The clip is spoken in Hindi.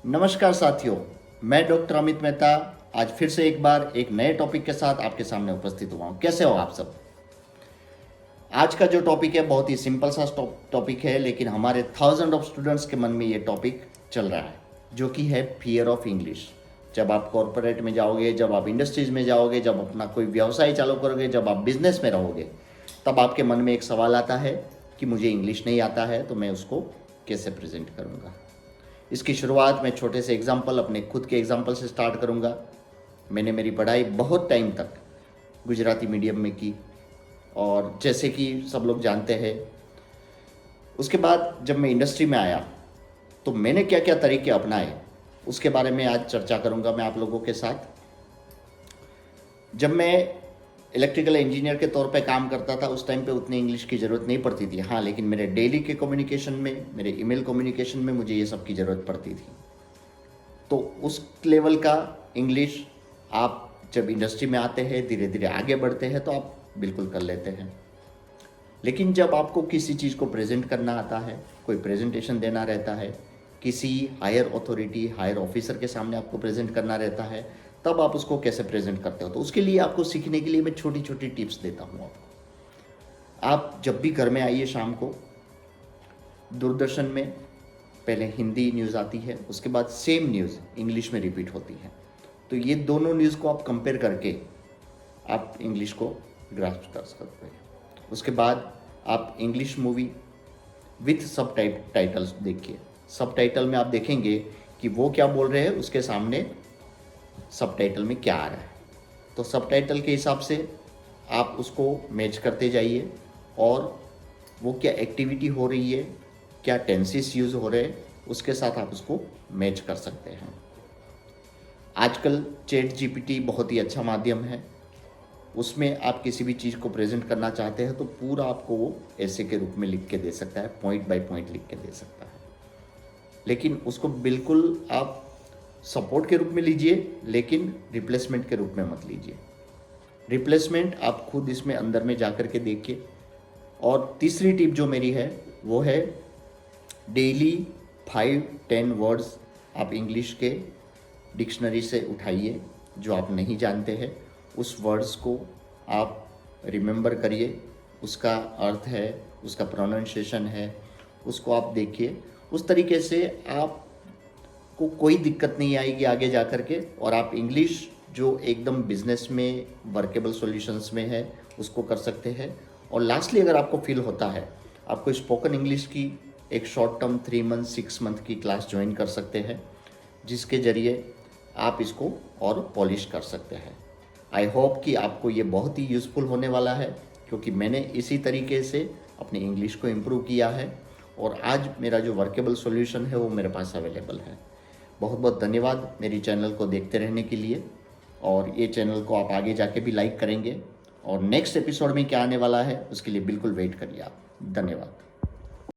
नमस्कार साथियों, मैं डॉक्टर अमित मेहता आज फिर से एक बार एक नए टॉपिक के साथ आपके सामने उपस्थित हुआ हूँ। कैसे हो आप सब? आज का जो टॉपिक है बहुत ही सिंपल सा टॉपिक है, लेकिन हमारे थाउजेंड ऑफ स्टूडेंट्स के मन में ये टॉपिक चल रहा है, जो कि है फियर ऑफ इंग्लिश। जब आप कॉरपोरेट में जाओगे, जब आप इंडस्ट्रीज में जाओगे, जब अपना कोई व्यवसाय चालू करोगे, जब आप बिजनेस में रहोगे, तब आपके मन में एक सवाल आता है कि मुझे इंग्लिश नहीं आता है, तो मैं उसको कैसे प्रेजेंट करूँगा। इसकी शुरुआत मैं छोटे से एग्जाम्पल, अपने खुद के एग्जाम्पल से स्टार्ट करूँगा। मैंने मेरी पढ़ाई बहुत टाइम तक गुजराती मीडियम में की, और जैसे कि सब लोग जानते हैं, उसके बाद जब मैं इंडस्ट्री में आया तो मैंने क्या क्या तरीके अपनाए, उसके बारे में आज चर्चा करूँगा मैं आप लोगों के साथ। जब मैं इलेक्ट्रिकल इंजीनियर के तौर पे काम करता था, उस टाइम पे उतनी इंग्लिश की ज़रूरत नहीं पड़ती थी। हाँ, लेकिन मेरे डेली के कम्युनिकेशन में, मेरे ईमेल कम्युनिकेशन में मुझे ये सब की ज़रूरत पड़ती थी। तो उस लेवल का इंग्लिश आप जब इंडस्ट्री में आते हैं, धीरे धीरे आगे बढ़ते हैं, तो आप बिल्कुल कर लेते हैं। लेकिन जब आपको किसी चीज़ को प्रेजेंट करना आता है, कोई प्रेजेंटेशन देना रहता है, किसी हायर अथॉरिटी, हायर ऑफिसर के सामने आपको प्रेजेंट करना रहता है, तब आप उसको कैसे प्रेजेंट करते हो। तो उसके लिए आपको सीखने के लिए मैं छोटी छोटी टिप्स देता हूँ आपको। आप जब भी घर में आइए शाम को, दूरदर्शन में पहले हिंदी न्यूज़ आती है, उसके बाद सेम न्यूज़ इंग्लिश में रिपीट होती है। तो ये दोनों न्यूज़ को आप कंपेयर करके आप इंग्लिश को ग्रास्प कर सकते हैं। उसके बाद आप इंग्लिश मूवी विथ सब टाइटल्स देखिए। सब टाइटल में आप देखेंगे कि वो क्या बोल रहे हैं, उसके सामने सब टाइटल में क्या आ रहा है। तो सब टाइटल के हिसाब से आप उसको मैच करते जाइए, और वो क्या एक्टिविटी हो रही है, क्या टेंसेस यूज़ हो रहे हैं, उसके साथ आप उसको मैच कर सकते हैं। आजकल चैट जीपीटी बहुत ही अच्छा माध्यम है। उसमें आप किसी भी चीज़ को प्रेजेंट करना चाहते हैं तो पूरा आपको वो ऐसे के रूप में लिख के दे सकता है, पॉइंट बाय पॉइंट लिख के दे सकता है। लेकिन उसको बिल्कुल आप सपोर्ट के रूप में लीजिए, लेकिन रिप्लेसमेंट के रूप में मत लीजिए। रिप्लेसमेंट आप खुद इसमें अंदर में जा कर के देखिए। और तीसरी टिप जो मेरी है वो है, डेली 5-10 वर्ड्स आप इंग्लिश के डिक्शनरी से उठाइए जो आप नहीं जानते हैं। उस वर्ड्स को आप रिमेंबर करिए, उसका अर्थ है, उसका प्रोनाउंसिएशन है, उसको आप देखिए। उस तरीके से आपको कोई दिक्कत नहीं आएगी आगे जा कर के, और आप इंग्लिश जो एकदम बिजनेस में वर्केबल सॉल्यूशंस में है उसको कर सकते हैं। और लास्टली, अगर आपको फील होता है, आपको स्पोकन इंग्लिश की एक शॉर्ट टर्म 3 मंथ 6 मंथ की क्लास ज्वाइन कर सकते हैं, जिसके ज़रिए आप इसको और पॉलिश कर सकते हैं। आई होप कि आपको ये बहुत ही यूज़फुल होने वाला है, क्योंकि मैंने इसी तरीके से अपनी इंग्लिश को इम्प्रूव किया है, और आज मेरा जो वर्केबल सॉल्यूशन है वो मेरे पास अवेलेबल है। बहुत बहुत धन्यवाद मेरी चैनल को देखते रहने के लिए, और ये चैनल को आप आगे जाके भी लाइक करेंगे, और नेक्स्ट एपिसोड में क्या आने वाला है उसके लिए बिल्कुल वेट करिए आप। धन्यवाद।